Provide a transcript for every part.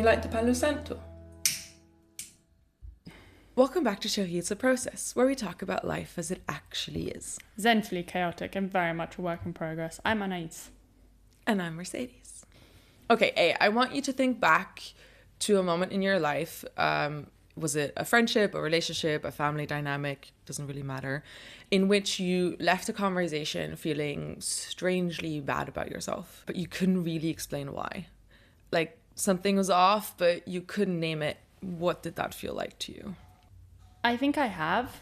you like the Palo Santo? Welcome back to Chérie, It's a Process, where we talk about life as it actually is. Zenfully chaotic and very much a work in progress. I'm Anais. And I'm Mercedes. Okay, A, I want you to think back to a moment in your life. Was it a friendship, a relationship, a family dynamic? Doesn't really matter. In which you left a conversation feeling strangely bad about yourself, but you couldn't really explain why. Like something was off, but you couldn't name it. What did that feel like to you? I think I have,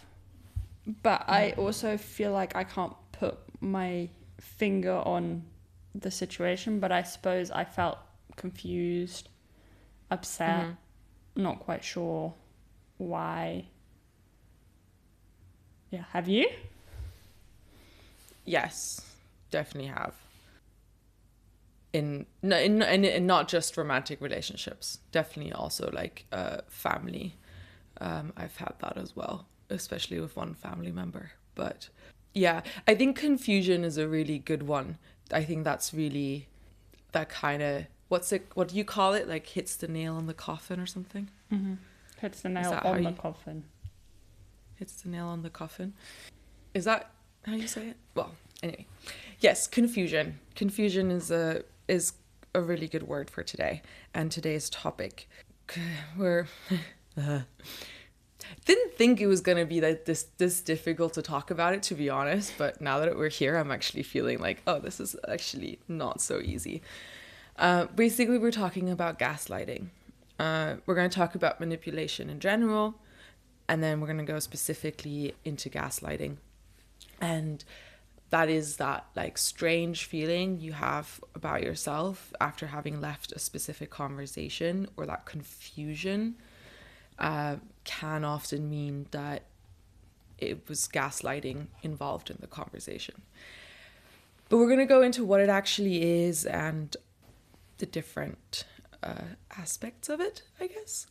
but I also feel like I can't put my finger on the situation, but I suppose I felt confused, upset, not quite sure why. Yeah, have you? Yes, definitely have. In not just romantic relationships, definitely also like family. I've had that as well, especially with one family member. But yeah, I think confusion is a really good one. I think that's really that kind of, what do you call it? Like hits the nail on the coffin or something? Mm-hmm. Hits the nail on the coffin. Hits the nail on the coffin. Is that how you say it? Well, anyway. Yes, confusion. Confusion is a really good word for today and today's topic. We're... didn't think it was going to be that this difficult to talk about it, to be honest, but now that we're here, I'm actually feeling like, oh, this is actually not so easy. Basically, we're talking about gaslighting. We're going to talk about manipulation in general, and then we're going to go specifically into gaslighting. And that is that like strange feeling you have about yourself after having left a specific conversation, or that confusion can often mean that it was gaslighting involved in the conversation. But we're going to go into what it actually is and the different aspects of it, I guess.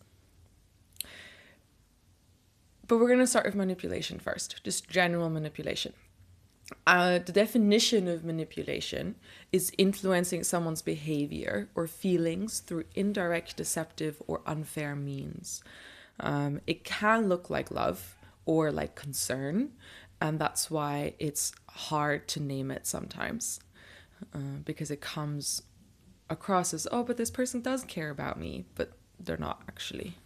But we're going to start with manipulation first, just general manipulation. The definition of manipulation is influencing someone's behavior or feelings through indirect, deceptive, or unfair means. It can look like love or like concern, and that's why it's hard to name it sometimes, because it comes across as, oh, but this person does care about me, but they're not actually.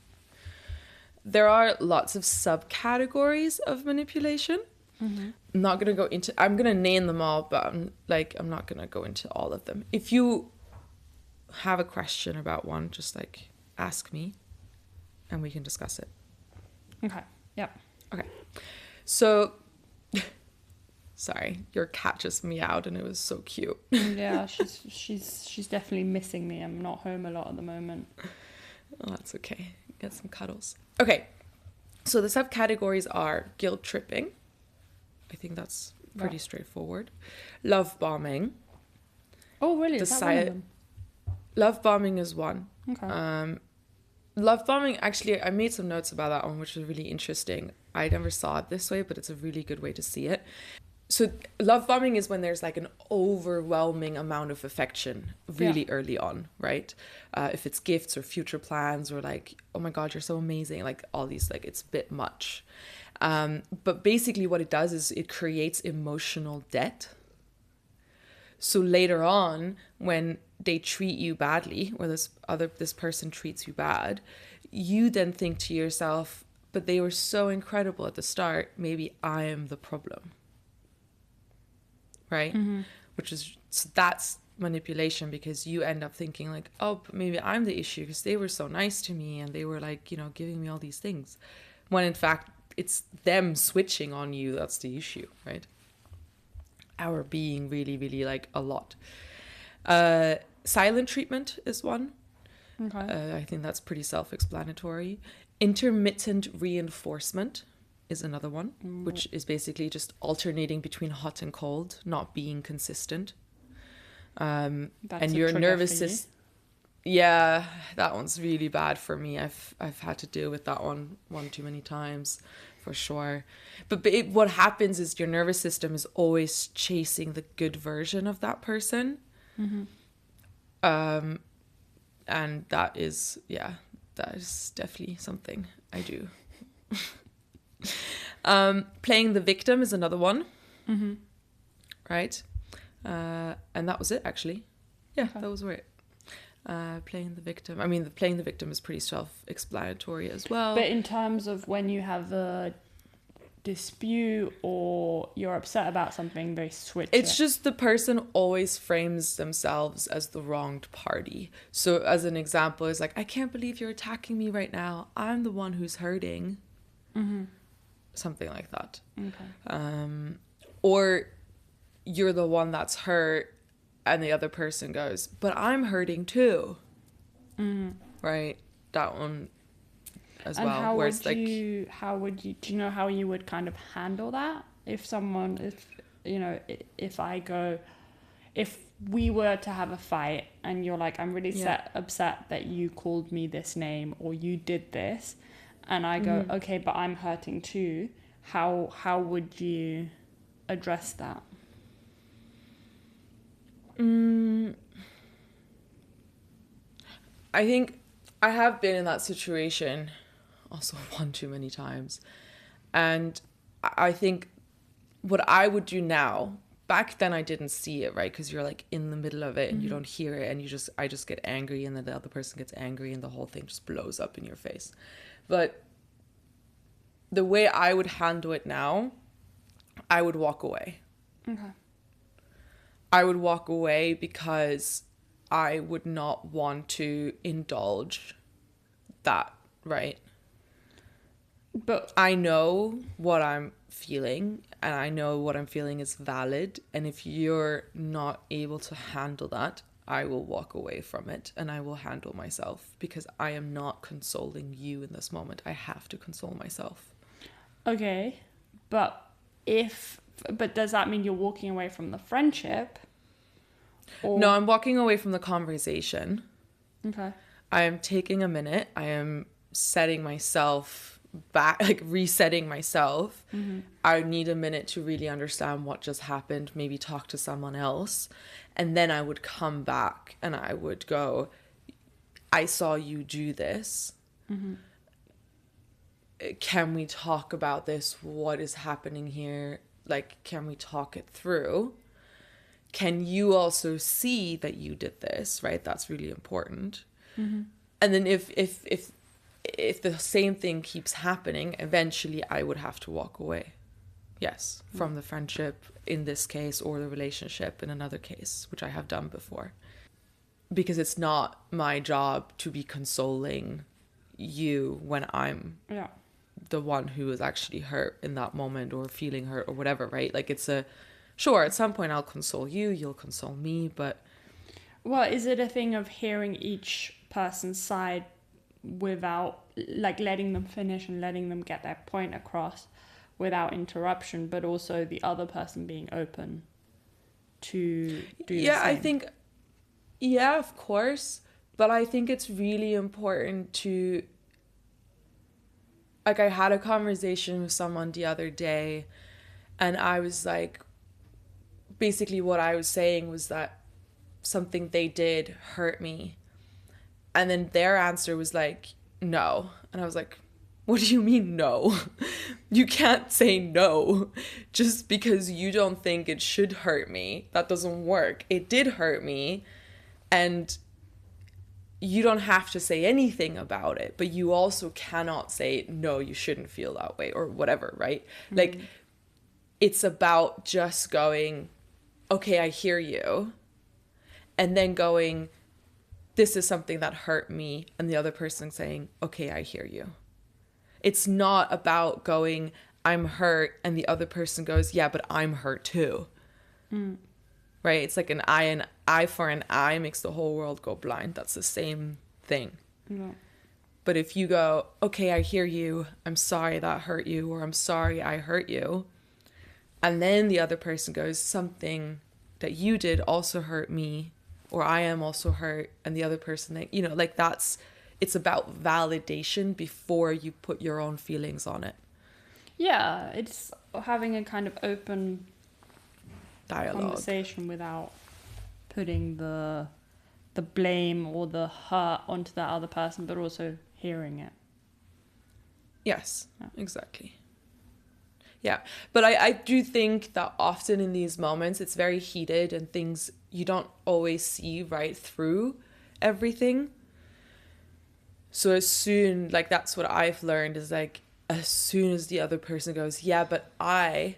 There are lots of subcategories of manipulation. Mm-hmm. I'm going to name them all, but I'm not going to go into all of them. If you have a question about one, just like ask me and we can discuss it. Okay. Yep. Okay. So, sorry, your cat just meowed and it was so cute. Yeah, she's definitely missing me. I'm not home a lot at the moment. Oh, that's okay. Get some cuddles. Okay. So the subcategories are guilt tripping. I think that's pretty straightforward. Love bombing. Oh, really? Is that one of them? Love bombing is one. Okay. Love bombing, actually, I made some notes about that one, which was really interesting. I never saw it this way, but it's a really good way to see it. So love bombing is when there's like an overwhelming amount of affection really early on, right? If it's gifts or future plans or like, oh my God, you're so amazing. Like all these, like it's a bit much. But basically what it does is it creates emotional debt. So later on, when they treat you badly, or this person treats you bad, you then think to yourself, but they were so incredible at the start, maybe I am the problem. Right? Mm-hmm. So that's manipulation, because you end up thinking like, oh, but maybe I'm the issue because they were so nice to me and they were like, giving me all these things. When in fact, it's them switching on you that's the issue, right? Our being really, really like a lot. Silent treatment is one. Okay. I think that's pretty self-explanatory. Intermittent reinforcement is another one, which is basically just alternating between hot and cold, not being consistent. And your nervous system. Yeah, that one's really bad for me. I've had to deal with that one too many times, for sure. But what happens is your nervous system is always chasing the good version of that person. Mm-hmm. And that is definitely something I do. Playing the victim is another one. Mm-hmm. Right? And that was it, actually. Yeah, okay. That was it. Playing the victim. I mean, playing the victim is pretty self-explanatory as well. But in terms of when you have a dispute or you're upset about something, they switch it's just the person always frames themselves as the wronged party. So as an example, it's like, I can't believe you're attacking me right now. I'm the one who's hurting. Mm-hmm. Something like that. Okay. Or you're the one that's hurt and the other person goes, but I'm hurting too. Mm-hmm. Right? That one as and well. How would you, do you know how you would kind of handle that? If we were to have a fight and you're like, I'm really upset that you called me this name or you did this, and I go, okay, but I'm hurting too. How would you address that? I think I have been in that situation also one too many times. And I think what I would do now, back then I didn't see it, right? Because you're like in the middle of it and you don't hear it, and I just get angry, and then the other person gets angry and the whole thing just blows up in your face. But the way I would handle it now, I would walk away. Okay. I would walk away because I would not want to indulge that, right? But I know what I'm feeling, and I know what I'm feeling is valid. And if you're not able to handle that, I will walk away from it and I will handle myself, because I am not consoling you in this moment. I have to console myself. Okay, but does that mean you're walking away from the friendship? Or... No, I'm walking away from the conversation. Okay. I am taking a minute. I am setting myself back, like resetting myself. I need a minute to really understand what just happened, maybe talk to someone else. And then I would come back and I would go, I saw you do this. Can we talk about this? What is happening here? Like, can we talk it through? Can you also see that you did this, right? That's really important. And then if the same thing keeps happening, eventually I would have to walk away. Yes, from the friendship in this case, or the relationship in another case, which I have done before. Because it's not my job to be consoling you when I'm the one who is actually hurt in that moment, or feeling hurt or whatever, right? Like, sure, at some point I'll console you, you'll console me, but... Well, is it a thing of hearing each person's side without, like, letting them finish and letting them get their point across without interruption, but also the other person being open to do the same? I think, of course, but I think it's really important to... Like, I had a conversation with someone the other day, and I was like, basically what I was saying was that something they did hurt me. And then their answer was like, no. And I was like, what do you mean no? You can't say no just because you don't think it should hurt me. That doesn't work. It did hurt me, and you don't have to say anything about it, but you also cannot say, no, you shouldn't feel that way, or whatever, right? Like, it's about just going, okay, I hear you, and then going, this is something that hurt me, and the other person saying, okay, I hear you. It's not about going, I'm hurt, and the other person goes, yeah, but I'm hurt too. Right? It's like an eye for an eye makes the whole world go blind. That's the same thing. Yeah. But if you go, okay, I hear you, I'm sorry that hurt you, or I'm sorry I hurt you, and then the other person goes, something that you did also hurt me, or I am also hurt, and the other person, like, like, it's about validation before you put your own feelings on it. Yeah, it's having a kind of open dialogue, conversation without putting the the blame or the hurt onto that other person, but also hearing it. Yes, exactly. Yeah, but I do think that often in these moments it's very heated and things you don't always see right through everything. So as soon, like that's what I've learned is like as soon as the other person goes, yeah, but I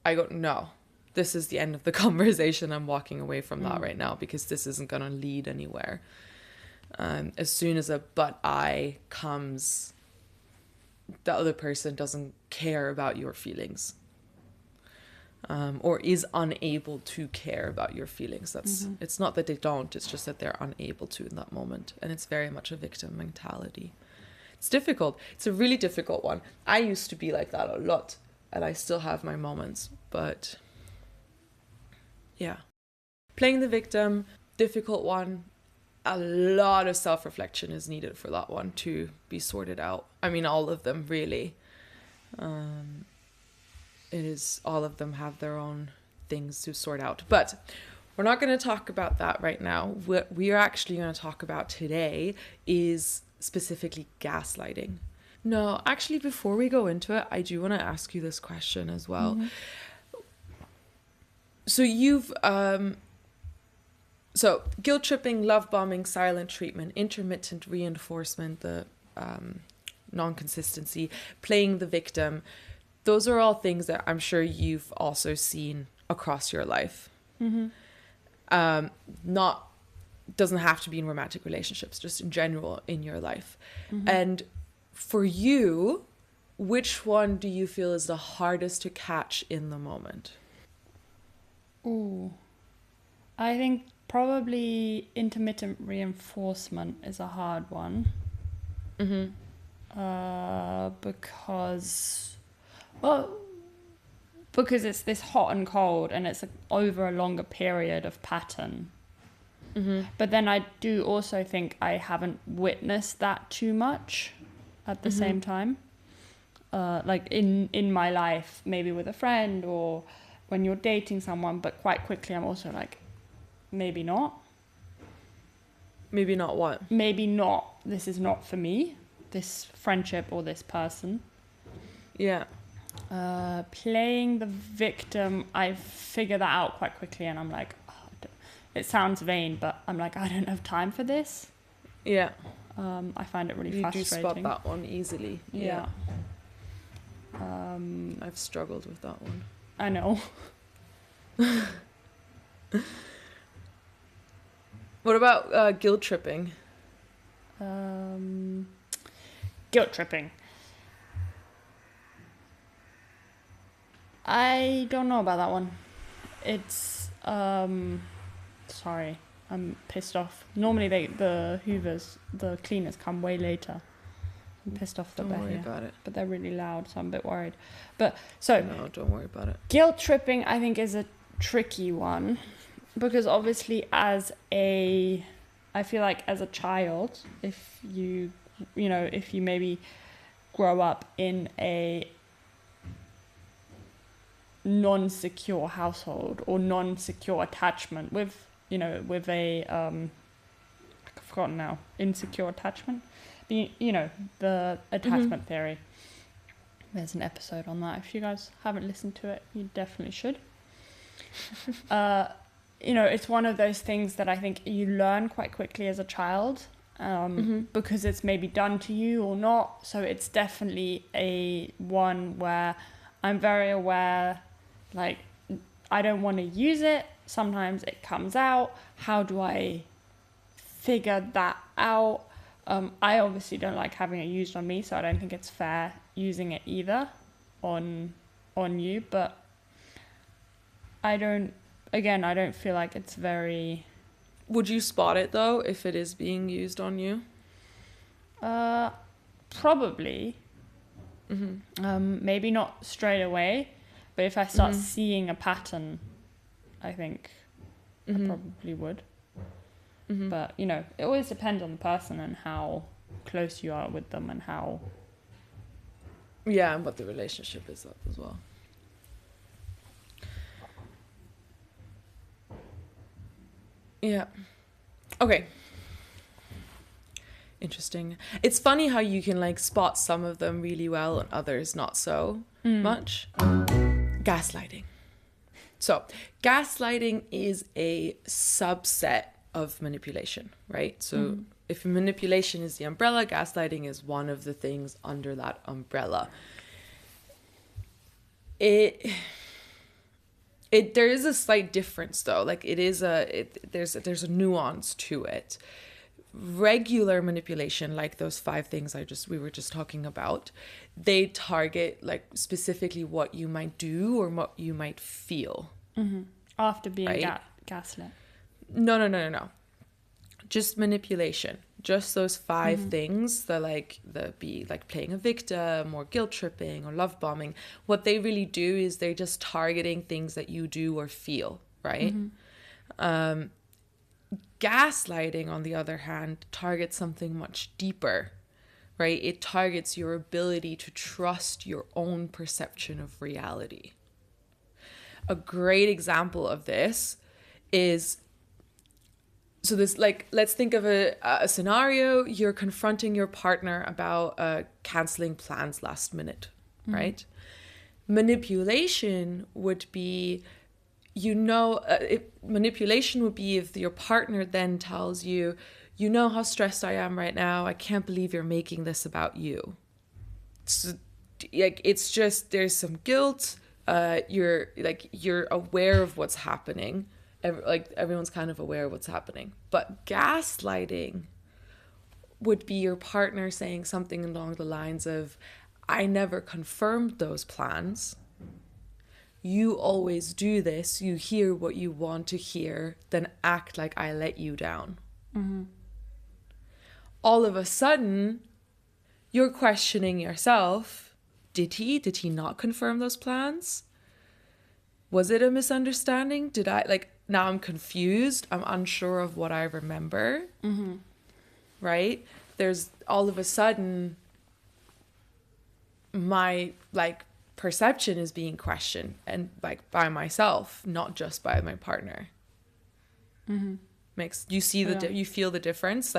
go, no, this is the end of the conversation. I'm walking away from that right now because this isn't going to lead anywhere. As soon as a but I comes, the other person doesn't care about your feelings. Or is unable to care about your feelings. It's not that they don't, it's just that they're unable to in that moment. And it's very much a victim mentality. It's difficult. It's a really difficult one. I used to be like that a lot, and I still have my moments, but yeah. Playing the victim, difficult one. A lot of self-reflection is needed for that one to be sorted out. I mean, all of them really. It is, all of them have their own things to sort out. But we're not going to talk about that right now. What we are actually going to talk about today is specifically gaslighting. No, actually, before we go into it, I do want to ask you this question as well. So you've, so guilt tripping, love bombing, silent treatment, intermittent reinforcement, the non-consistency, playing the victim. Those are all things that I'm sure you've also seen across your life. Not, doesn't have to be in romantic relationships, just in general in your life. And for you, which one do you feel is the hardest to catch in the moment? Ooh, I think probably intermittent reinforcement is a hard one. Because it's this hot and cold and it's over a longer period of pattern. But then I do also think I haven't witnessed that too much at the same time. Like in my life, maybe with a friend or when you're dating someone, but quite quickly I'm also like, maybe not. Maybe not what? Maybe not. This is not for me, this friendship or this person. Yeah. Playing the victim, I figure that out quite quickly and I'm like, it sounds vain, but I'm like, I don't have time for this. Yeah. I find it really you frustrating. You do spot that one easily. Yeah. I've struggled with that one. I know. What about guilt tripping? Guilt tripping. I don't know about that one. It's sorry, I'm pissed off. Normally the hoovers, the cleaners come way later. I'm pissed off that Don't they're worry here, about it. but they're really loud, so I'm a bit worried. But so no, don't worry about it. Guilt tripping, I think, is a tricky one because obviously I feel like as a child, if you maybe grow up in a non-secure household or non-secure attachment with a I've forgotten now, insecure attachment, the attachment theory. There's an episode on that. If you guys haven't listened to it, you definitely should. It's one of those things that I think you learn quite quickly as a child, because it's maybe done to you or not. So it's definitely a one where I'm very aware, like, I don't want to use it. Sometimes it comes out. How do I figure that out? I obviously don't like having it used on me, so I don't think it's fair using it either on you. But I don't feel like it's very... Would you spot it, though, if it is being used on you? Probably. Maybe not straight away, but if I start seeing a pattern, I think I probably would. But, it always depends on the person and how close you are with them and how... Yeah, and what the relationship is as well. Yeah. Okay. Interesting. It's funny how you can like spot some of them really well and others not so much. Gaslighting. So gaslighting is a subset of manipulation, right? So if manipulation is the umbrella, gaslighting is one of the things under that umbrella. There is a slight difference though. Like there's a nuance to it. Regular manipulation, like those 5 things we were just talking about, they target like specifically what you might do or what you might feel After being right? gaslit. No. Just manipulation. Just those 5 things that be like playing a victim or guilt tripping or love bombing. What they really do is they're just targeting things that you do or feel, right? Gaslighting, on the other hand, targets something much deeper, right? It targets your ability to trust your own perception of reality. A great example of this is, so this, like, let's think of a scenario. You're confronting your partner about canceling plans last minute, right? Manipulation would be, manipulation would be if your partner then tells you, you know how stressed I am right now. I can't believe you're making this about you. So, like, it's just, there's some guilt. You're aware of what's happening. Everyone's kind of aware of what's happening. But gaslighting would be your partner saying something along the lines of, I never confirmed those plans. You always do this. You hear what you want to hear, then act like I let you down. All of a sudden, you're questioning yourself. Did he not confirm those plans? Was it a misunderstanding? Now I'm confused. I'm unsure of what I remember. Right? There's all of a sudden, my perception is being questioned, and by myself, not just by my partner. You see you feel the difference?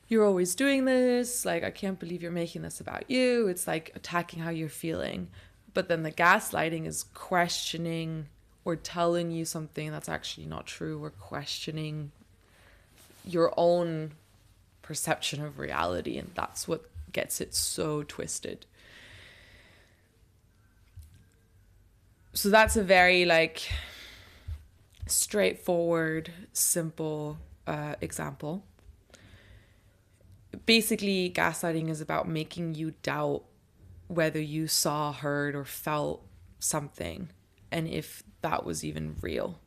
You're always doing this. I can't believe you're making this about you. It's like attacking how you're feeling. But then the gaslighting is questioning or telling you something that's actually not true, or questioning your own perception of reality. And that's what gets it so twisted. So that's a very straightforward, simple example. Basically, gaslighting is about making you doubt whether you saw, heard, or felt something, and if that was even real.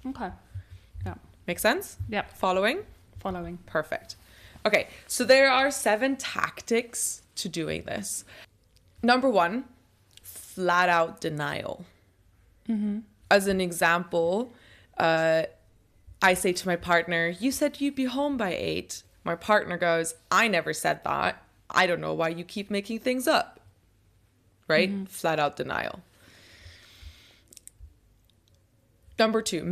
Okay. Yeah. Make sense? Yep. Following? Perfect. Okay, so there are 7 tactics to doing this. Number 1, flat out denial. As an example, I say to my partner, you said you'd be home by 8. My partner goes, I never said that. I don't know why you keep making things up. Right? Flat out denial. Number 2,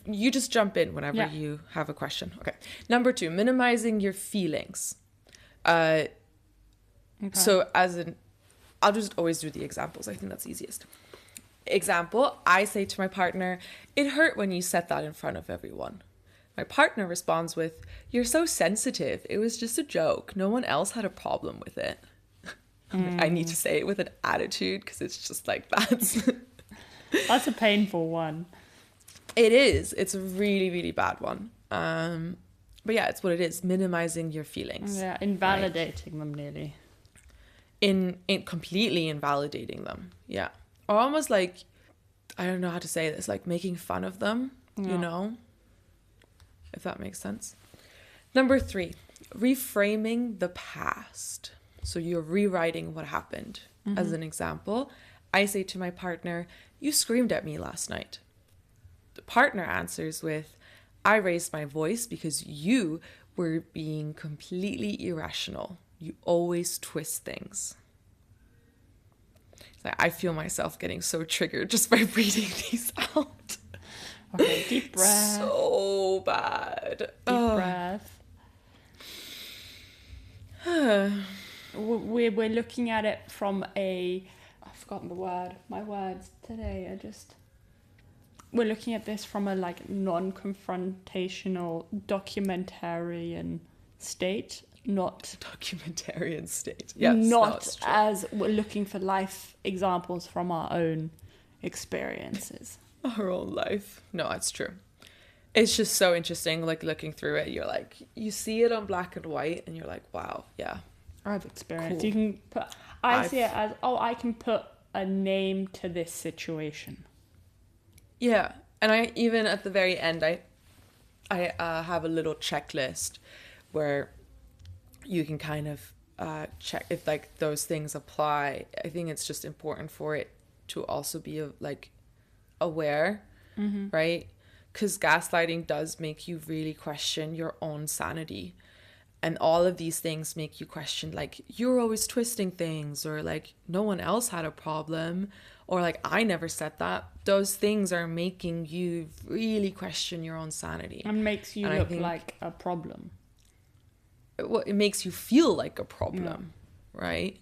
you just jump in whenever you have a question. Okay. Number 2, minimizing your feelings. Okay. So I'll just always do the examples. I think that's easiest. Example, I say to my partner, it hurt when you said that in front of everyone. My partner responds with, you're so sensitive. It was just a joke. No one else had a problem with it. I need to say it with an attitude because it's just that's a painful one. It is. It's a really, really bad one. But yeah, it's what it is. Minimizing your feelings. Yeah, invalidating them nearly. In completely invalidating them. Yeah. Or almost I don't know how to say this, making fun of them, you know? If that makes sense. Number 3, reframing the past. So you're rewriting what happened. As an example, I say to my partner, you screamed at me last night. The partner answers with, I raised my voice because you were being completely irrational. You always twist things. I feel myself getting so triggered just by reading these out. Okay, deep breath. So bad. Deep breath. We're looking at it from I've forgotten the word. My words today are just. We're looking at this from a like non-confrontational documentarian state, not Documentarian state. Yes, not as we're looking for life examples from our own experiences. Our own life. No, it's true. It's just so interesting, like looking through it. You're like, you see it on black and white, and you're like, wow, yeah. I've experienced. Cool. You can put. I see it as, oh, I can put a name to this situation. Yeah, and I even at the very end, I have a little checklist where you can kind of check if like those things apply. I think it's just important for it to also be like aware, right? Because gaslighting does make you really question your own sanity. And all of these things make you question, like, you're always twisting things, or like, no one else had a problem, or like, I never said that. Those things are making you really question your own sanity. And makes you look like a problem. Well, it makes you feel like a problem, right?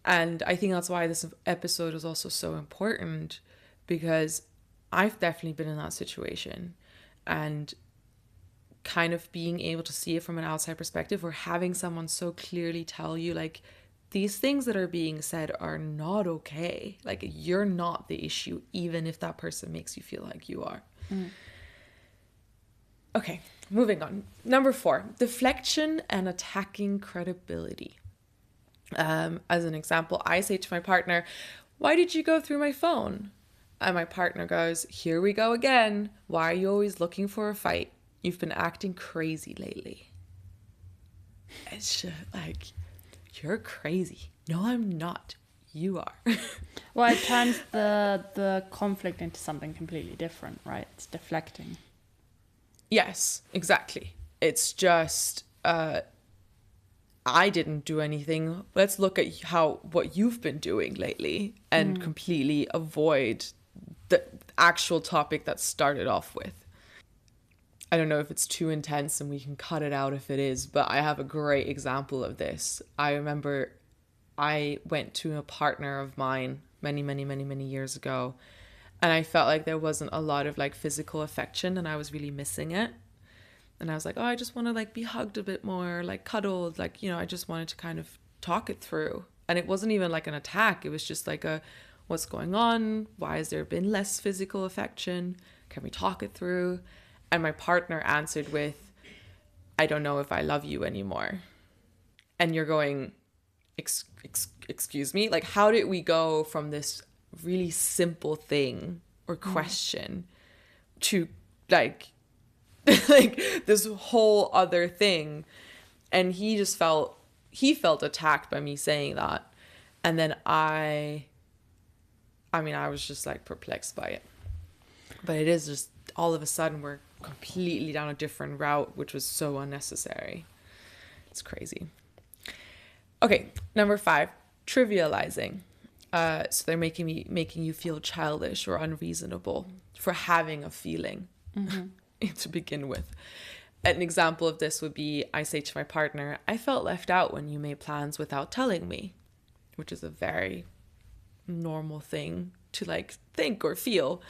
And I think that's why this episode is also so important, because I've definitely been in that situation, and kind of being able to see it from an outside perspective, or having someone so clearly tell you, like, these things that are being said are not okay. Like, you're not the issue, even if that person makes you feel like you are. Okay, moving on. Number 4, deflection and attacking credibility. As an example, I say to my partner, why did you go through my phone? And my partner goes, here we go again. Why are you always looking for a fight? You've been acting crazy lately. It's just like, you're crazy. No, I'm not. You are. Well, it turns the conflict into something completely different, right? It's deflecting. Yes, exactly. It's just, I didn't do anything. Let's look at what you've been doing lately, and completely avoid the actual topic that started off with. I don't know if it's too intense and we can cut it out if it is, but I have a great example of this. I remember I went to a partner of mine many, many, many, many years ago, and I felt like there wasn't a lot of like physical affection, and I was really missing it. And I was like, oh, I just want to like be hugged a bit more, like cuddled, like, I just wanted to kind of talk it through. And it wasn't even like an attack. It was just like what's going on? Why has there been less physical affection? Can we talk it through? And my partner answered with, I don't know if I love you anymore. And you're going, excuse me? Like, how did we go from this really simple thing or question to like this whole other thing? And he felt attacked by me saying that. And then I was just like perplexed by it. But it is just all of a sudden we're completely down a different route, which was so unnecessary. It's crazy. Okay, number 5, trivializing. So they're making you feel childish or unreasonable for having a feeling to begin with. An example of this would be, I say to my partner, I felt left out when you made plans without telling me, which is a very normal thing to like think or feel.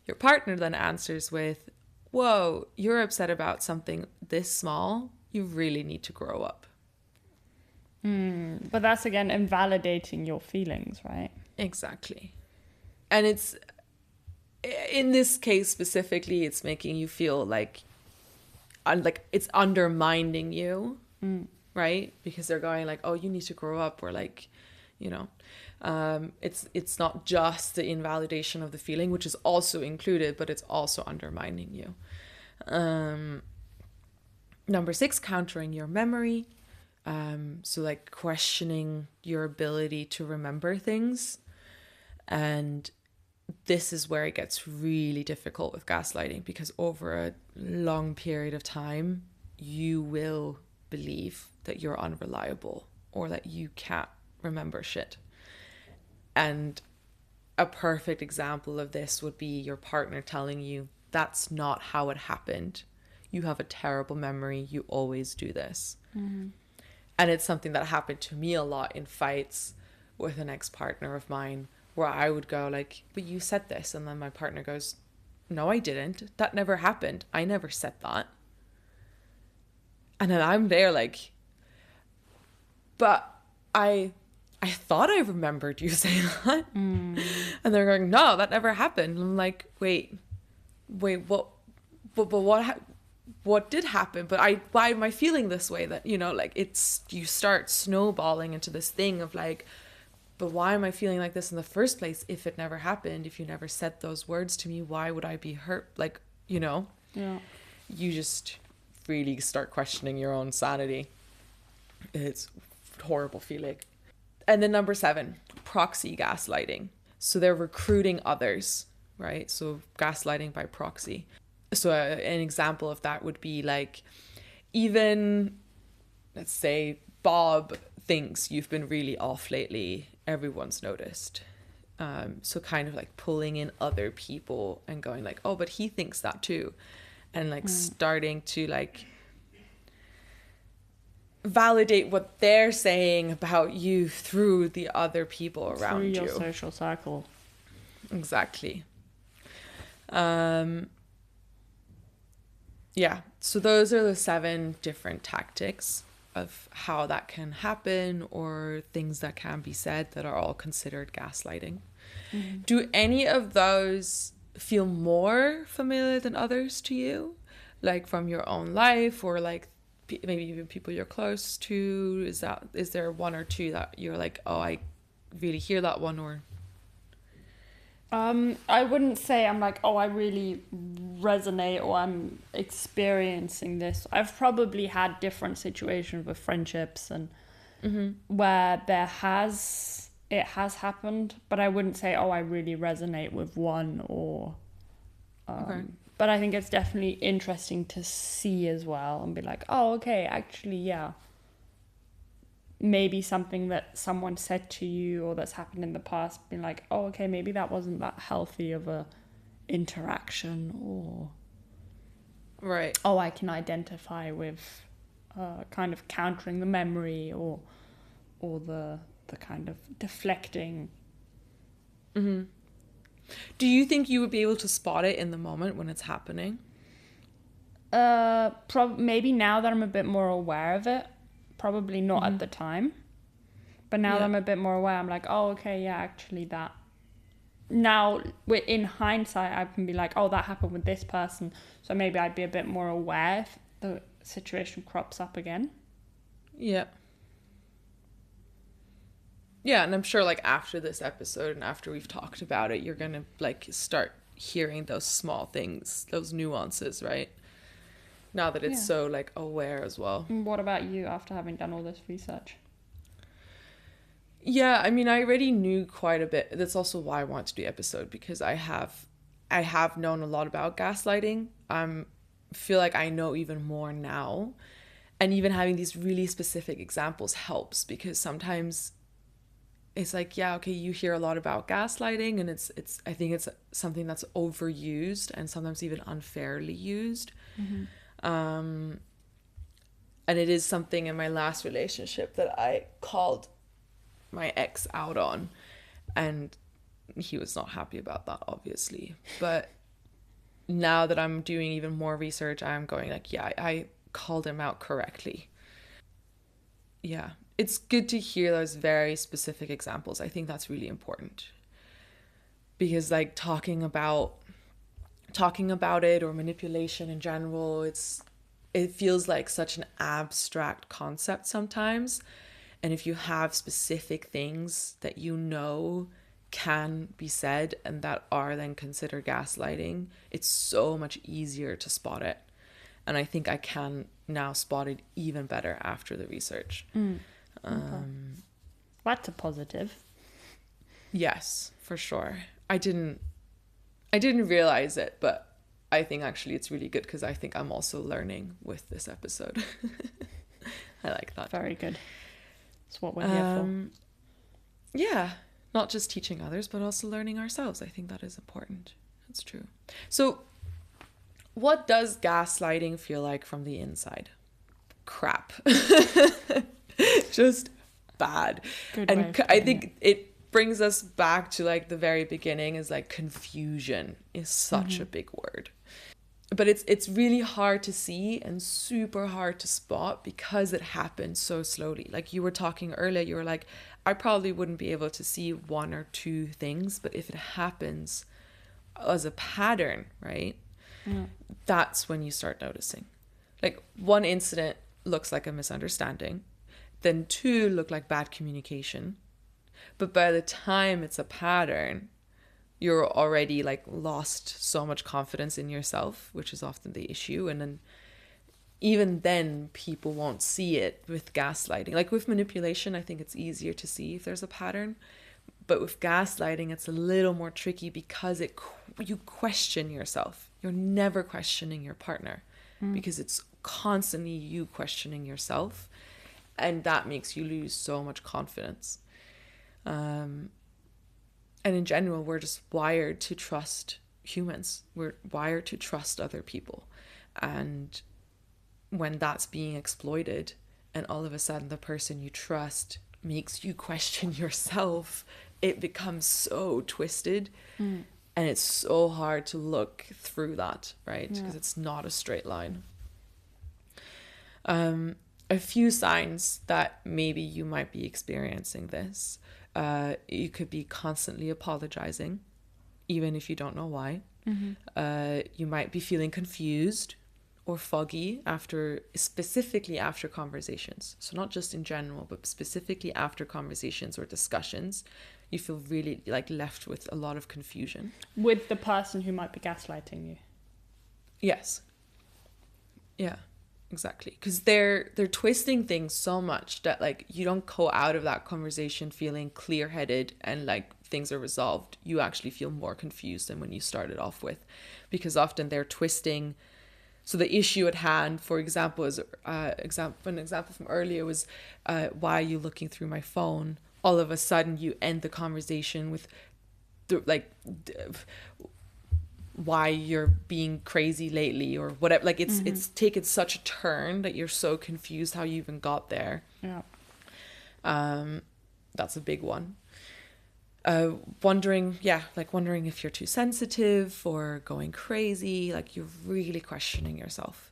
Your partner then answers with, whoa, you're upset about something this small? You really need to grow up. But that's again invalidating your feelings, right? Exactly. And it's, in this case specifically, it's making you feel like it's undermining you, right? Because they're going like, oh, you need to grow up, or like, it's not just the invalidation of the feeling, which is also included, but it's also undermining you. Number 6, countering your memory. So like questioning your ability to remember things. And this is where it gets really difficult with gaslighting, because over a long period of time, you will believe that you're unreliable or that you can't remember shit. And a perfect example of this would be your partner telling you, that's not how it happened. You have a terrible memory. You always do this. Mm-hmm. And it's something that happened to me a lot in fights with an ex-partner of mine, where I would go like, but you said this. And then my partner goes, no, I didn't. That never happened. I never said that. And then I'm there like, but I thought I remembered you saying that. And they're going, no, that never happened. And I'm like, wait, what did happen? But why am I feeling this way? That, you know, like, it's, you start snowballing into this thing of like, but why am I feeling like this in the first place? If it never happened, if you never said those words to me, why would I be hurt? Like, you know, you just really start questioning your own sanity. It's a horrible feeling. And then number 7, proxy gaslighting. So they're recruiting others, right? So gaslighting by proxy. So an example of that would be like, even, let's say, Bob thinks you've been really off lately. Everyone's noticed. So kind of like pulling in other people and going like, oh, but he thinks that too. And like starting to like validate what they're saying about you through the other people around you. Through your social cycle. Exactly. Yeah, so those are the 7 different tactics of how that can happen, or things that can be said that are all considered gaslighting. Do any of those feel more familiar than others to you? Like from your own life, or like maybe even people you're close to? Is there one or two that you're like, oh, I really hear that one? Or I wouldn't say I'm like, oh, I really resonate or I'm experiencing this. I've probably had different situations with friendships and where it has happened, but I wouldn't say, oh, I really resonate with one or okay. But I think it's definitely interesting to see as well and be like, oh, okay, actually, yeah. Maybe something that someone said to you or that's happened in the past, being like, oh, okay, maybe that wasn't that healthy of a interaction, or Right. oh, I can identify with kind of countering the memory or the kind of deflecting. Mm-hmm. Do you think you would be able to spot it in the moment when it's happening? Maybe now that I'm a bit more aware of it. Probably not at the time, but now that I'm a bit more aware, I'm like, oh, okay, yeah, actually that. Now, in hindsight, I can be like, oh, that happened with this person, so maybe I'd be a bit more aware if the situation crops up again. Yeah. Yeah, and I'm sure like after this episode and after we've talked about it, you're gonna like start hearing those small things, those nuances, right? Now that it's so like aware as well. And what about you after having done all this research? Yeah, I mean, I already knew quite a bit. That's also why I want to do the episode, because I have known a lot about gaslighting. Feel like I know even more now, and even having these really specific examples helps, because sometimes it's like, yeah, okay, you hear a lot about gaslighting, and it's I think it's something that's overused and sometimes even unfairly used. And it is something in my last relationship that I called my ex out on, and he was not happy about that, obviously. But now that I'm doing even more research, I'm going like, yeah, I called him out correctly. Yeah, it's good to hear those very specific examples. I think that's really important, because like talking about it or manipulation in general, it feels like such an abstract concept sometimes. And if you have specific things that you know can be said and that are then considered gaslighting, it's so much easier to spot it. And I think I can now spot it even better after the research. That's a positive. Yes, for sure. I didn't realize it, but I think actually it's really good, because I think I'm also learning with this episode. I like that. Very good. That's what we're here for. Yeah, not just teaching others, but also learning ourselves. I think that is important. That's true. So What does gaslighting feel like from the inside? Crap. Just bad. Good way And of I putting think it brings us back to like the very beginning, is like confusion is such a big word. But it's really hard to see and super hard to spot because it happens so slowly. Like you were talking earlier, you were like, I probably wouldn't be able to see one or two things, but if it happens as a pattern, right? Yeah. That's when you start noticing. Like one incident looks like a misunderstanding, then two look like bad communication. But by the time it's a pattern, you're already like lost so much confidence in yourself, which is often the issue. And then even then people won't see it with gaslighting. Like with manipulation, I think it's easier to see if there's a pattern. But with gaslighting, it's a little more tricky because you question yourself. You're never questioning your partner because it's constantly you questioning yourself. And that makes you lose so much confidence. And in general, we're just wired to trust humans. We're wired to trust other people. And when that's being exploited and all of a sudden the person you trust makes you question yourself, it becomes so twisted. And it's so hard to look through that, right? Because it's not a straight line. A few signs that maybe you might be experiencing this. You could be constantly apologizing, even if you don't know why. You might be feeling confused or foggy specifically after conversations. So not just in general, but specifically after conversations or discussions, you feel really like left with a lot of confusion. With the person who might be gaslighting you. Yes. Yeah, exactly. Because they're twisting things so much that like you don't go out of that conversation feeling clear-headed and like things are resolved. You actually feel more confused than when you started off with, because often they're twisting. So the issue at hand, for example, is an example from earlier was, why are you looking through my phone? All of a sudden you end the conversation with why you're being crazy lately or whatever. Like it's taken such a turn that you're so confused how you even got there. Yeah. That's a big one. Wondering if you're too sensitive or going crazy, like you're really questioning yourself,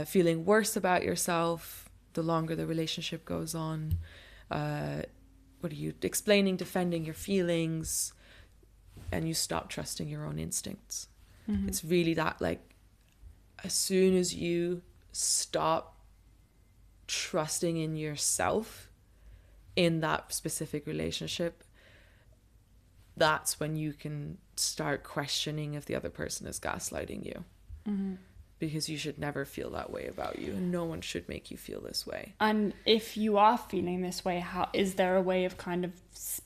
feeling worse about yourself the longer the relationship goes on. What are you explaining, defending your feelings, and you stop trusting your own instincts. It's really that, like, as soon as you stop trusting in yourself in that specific relationship, that's when you can start questioning if the other person is gaslighting you. Because you should never feel that way about you, and no one should make you feel this way. And if you are feeling this way, how is there a way of kind of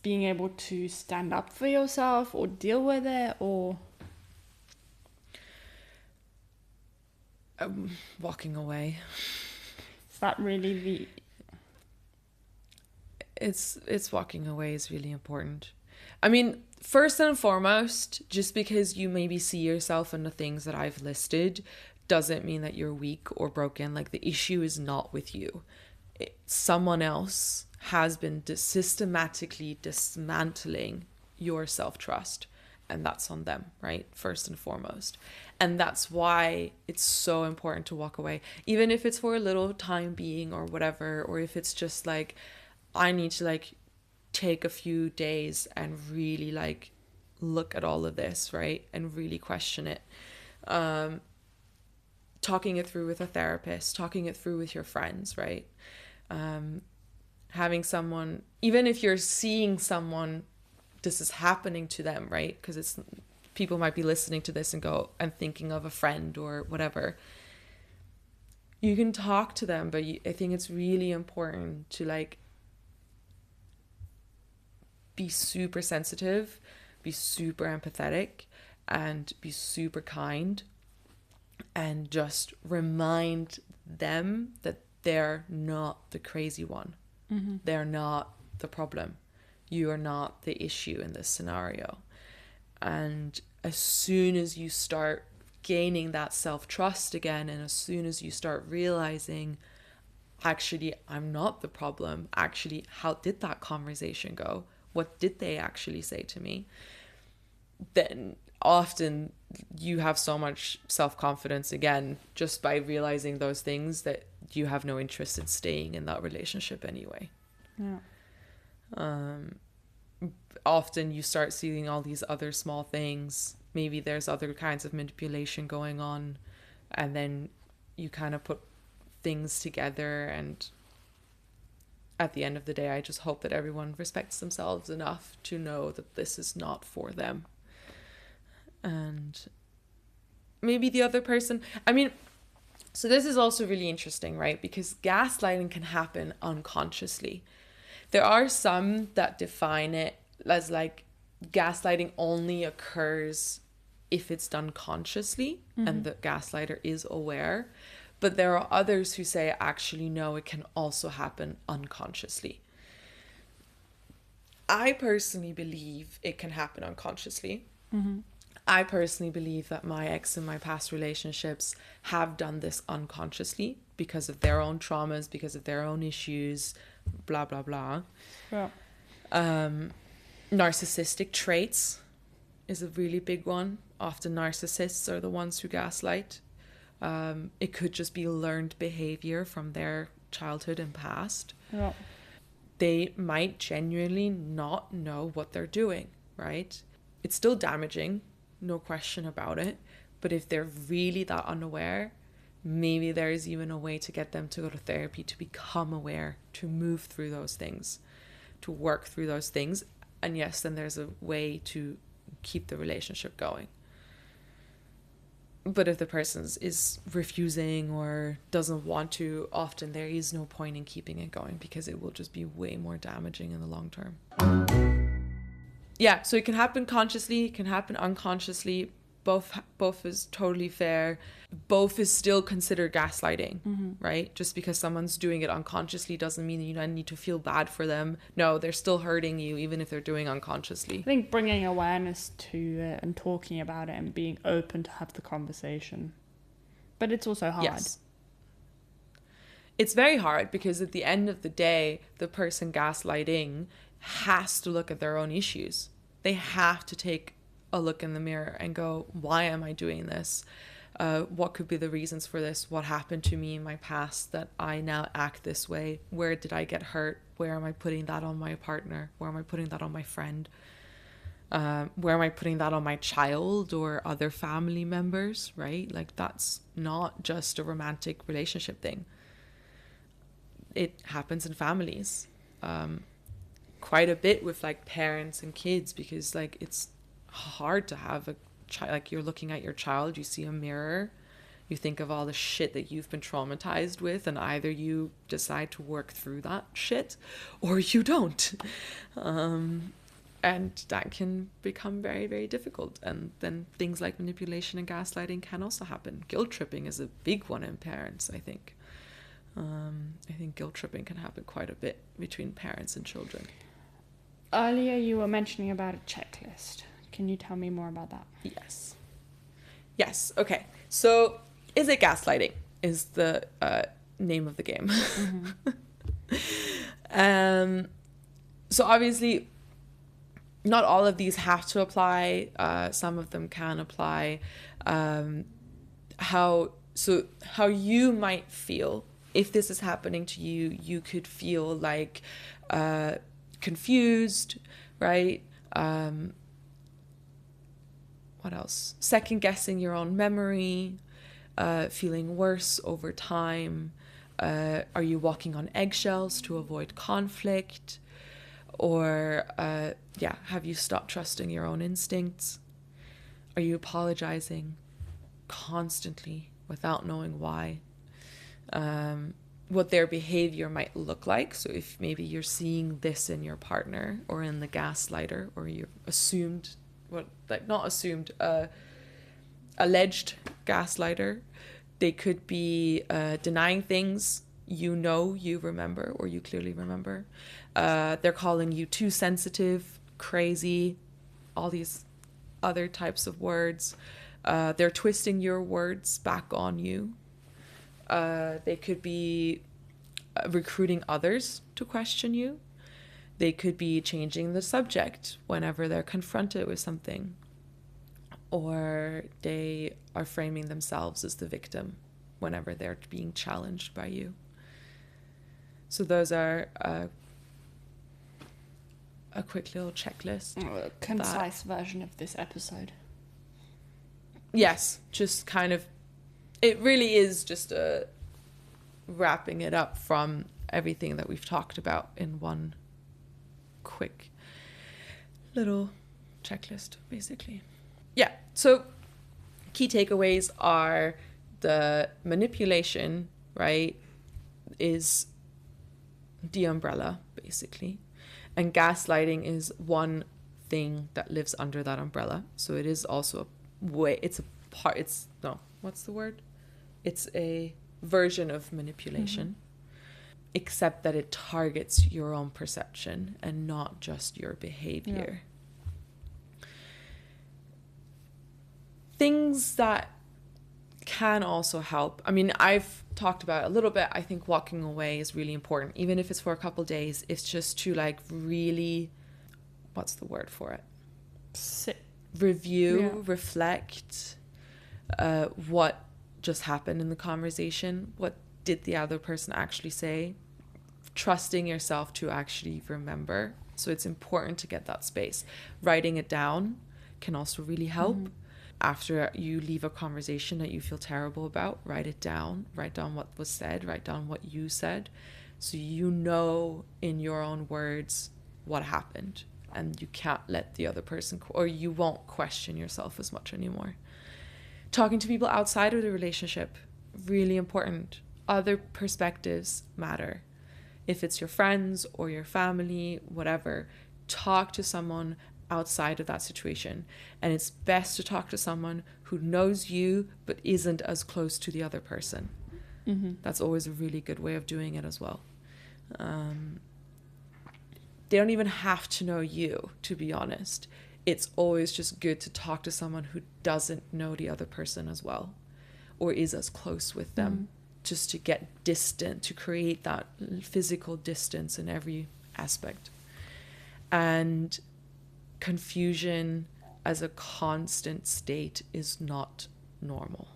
being able to stand up for yourself or deal with it, or Walking away. is that really It's walking away is really important. I mean, first and foremost, just because you maybe see yourself in the things that I've listed doesn't mean that you're weak or broken. Like, the issue is not with you. Someone else has been systematically dismantling your self-trust, and that's on them, right? First and foremost. And that's why it's so important to walk away, even if it's for a little time being or whatever, or if it's just like, I need to like take a few days and really like look at all of this, right? And really question it. Talking it through with a therapist, talking it through with your friends, right? Having someone, even if you're seeing someone, this is happening to them, right? Because it's, people might be listening to this and go, I'm thinking of a friend or whatever. You can talk to them, but I think it's really important to like be super sensitive, be super empathetic, and be super kind, and just remind them that they're not the crazy one. They're not the problem. You are not the issue in this scenario. And as soon as you start gaining that self-trust again. And as soon as you start realizing, actually, I'm not the problem. Actually, how did that conversation go? What did they actually say to me? Then often you have so much self-confidence again, just by realizing those things, that you have no interest in staying in that relationship anyway. Yeah. Often you start seeing all these other small things. Maybe there's other kinds of manipulation going on, and then you kind of put things together, and at the end of the day, I just hope that everyone respects themselves enough to know that this is not for them. And maybe the other person, so this is also really interesting, right? Because gaslighting can happen unconsciously. There are some that define it as like gaslighting only occurs if it's done consciously, and the gaslighter is aware. But there are others who say, actually, no, it can also happen unconsciously. I personally believe it can happen unconsciously. I personally believe that my ex in my past relationships have done this unconsciously because of their own traumas, because of their own issues, blah, blah, blah. Yeah. Narcissistic traits is a really big one. Often narcissists are the ones who gaslight. It could just be learned behavior from their childhood and past. Yeah. They might genuinely not know what they're doing, right? It's still damaging, no question about it. But if they're really that unaware, maybe there is even a way to get them to go to therapy, to become aware, to move through those things, to work through those things. And yes, then there's a way to keep the relationship going. But if the person is refusing or doesn't want to, often there is no point in keeping it going, because it will just be way more damaging in the long term. Yeah, so it can happen consciously, it can happen unconsciously. Both is totally fair. Both is still considered gaslighting, right? Just because someone's doing it unconsciously doesn't mean that you need to feel bad for them. No, they're still hurting you, even if they're doing unconsciously. I think bringing awareness to it and talking about it and being open to have the conversation. But it's also hard. Yes. It's very hard, because at the end of the day, the person gaslighting has to look at their own issues. They have to take a look in the mirror and go, why am I doing this? What could be the reasons for this? What happened to me in my past that I now act this way? Where did I get hurt? Where am I putting that on my partner? Where am I putting that on my friend? Where am I putting that on my child or other family members, right? Like, that's not just a romantic relationship thing. It happens in families quite a bit with like parents and kids, because like it's hard to have a child. Like, you're looking at your child, you see a mirror, you think of all the shit that you've been traumatized with, and either you decide to work through that shit or you don't. And that can become very, very difficult. And then things like manipulation and gaslighting can also happen. Guilt tripping is a big one in parents, I think. I think guilt tripping can happen quite a bit between parents and children. Earlier you were mentioning about a checklist. Can you tell me more about that? Yes. Okay. So, is it gaslighting? Is the name of the game. So obviously, not all of these have to apply. Some of them can apply. How you might feel if this is happening to you. You could feel like confused, right? What else? Second guessing your own memory, feeling worse over time. Are you walking on eggshells to avoid conflict? Or, have you stopped trusting your own instincts? Are you apologizing constantly without knowing why? What their behavior might look like. So if maybe you're seeing this in your partner or in the gaslighter, or you've assumed, alleged gaslighter, they could be denying things you remember, or you clearly remember. They're calling you too sensitive, crazy, all these other types of words. They're twisting your words back on you. They could be recruiting others to question you. They could be changing the subject whenever they're confronted with something. Or they are framing themselves as the victim whenever they're being challenged by you. So those are a quick little checklist. A concise version of this episode. Yes, just kind of, it really is just wrapping it up from everything that we've talked about in one quick little checklist, basically. Yeah, so key takeaways are the manipulation, right, is the umbrella, basically. And gaslighting is one thing that lives under that umbrella. So it is also a way, it's a version of manipulation, except that it targets your own perception and not just your behavior. Yeah. Things that can also help. I mean, I've talked about it a little bit. I think walking away is really important, even if it's for a couple days. It's just to like really, what's the word for it? Review, reflect what just happened in the conversation. What did the other person actually say? Trusting yourself to actually remember. So it's important to get that space. Writing it down can also really help. After you leave a conversation that you feel terrible about, write it down. Write down what was said. Write down what you said. So you know in your own words what happened. And you can't let the other person, or you won't question yourself as much anymore. Talking to people outside of the relationship, really important. Other perspectives matter. If it's your friends or your family, whatever, talk to someone outside of that situation. And it's best to talk to someone who knows you but isn't as close to the other person. That's always a really good way of doing it as well. They don't even have to know you, to be honest. It's always just good to talk to someone who doesn't know the other person as well or is as close with them, just to get distant, to create that physical distance in every aspect. And confusion as a constant state is not normal.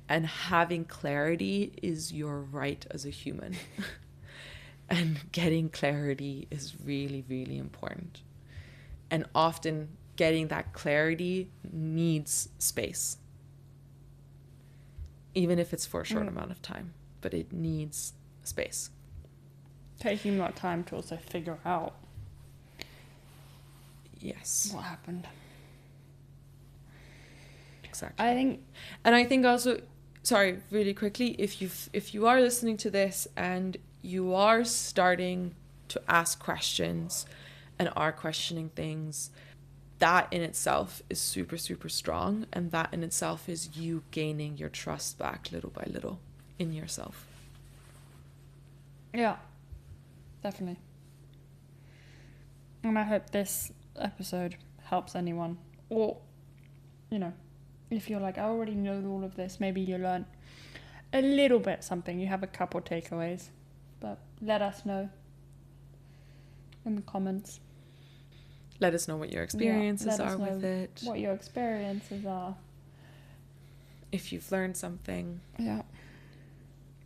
And having clarity is your right as a human. And getting clarity is really, really important. And often getting that clarity needs space. Even if it's for a short amount of time. But it needs space. Taking that time to also figure out what happened. Exactly. I think also, sorry, really quickly, if you are listening to this and you are starting to ask questions and are questioning things, that in itself is super, super strong. And that in itself is you gaining your trust back little by little in yourself. Yeah, definitely. And I hope this episode helps anyone. Or, if you're like, I already know all of this, maybe you learn a little bit something. You have a couple takeaways. But let us know in the comments. Let us know what your experiences are with it. What your experiences are. If you've learned something. Yeah.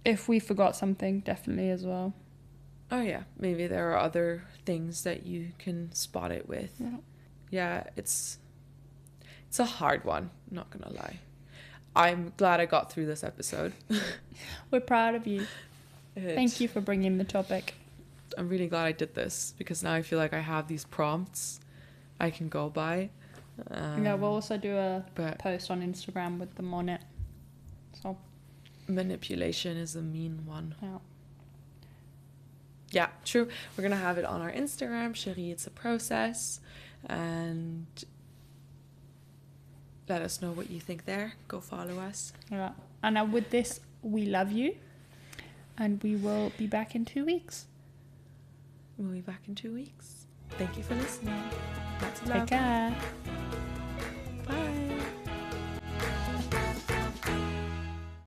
If we forgot something, definitely as well. Oh yeah, maybe there are other things that you can spot it with. Yeah, it's a hard one, I'm not gonna lie. I'm glad I got through this episode. We're proud of you. Thank you for bringing the topic. I'm really glad I did this because now I feel like I have these prompts I can go by. We'll also do a post on Instagram with them on it. So manipulation is a mean one. Yeah. Yeah, true. We're going to have it on our Instagram, Chérie, It's a Process. And let us know what you think there. Go follow us. Yeah. And with this, we love you. And we will be back in 2 weeks. We'll be back in 2 weeks. Thank you for listening. Lots of love. Take care.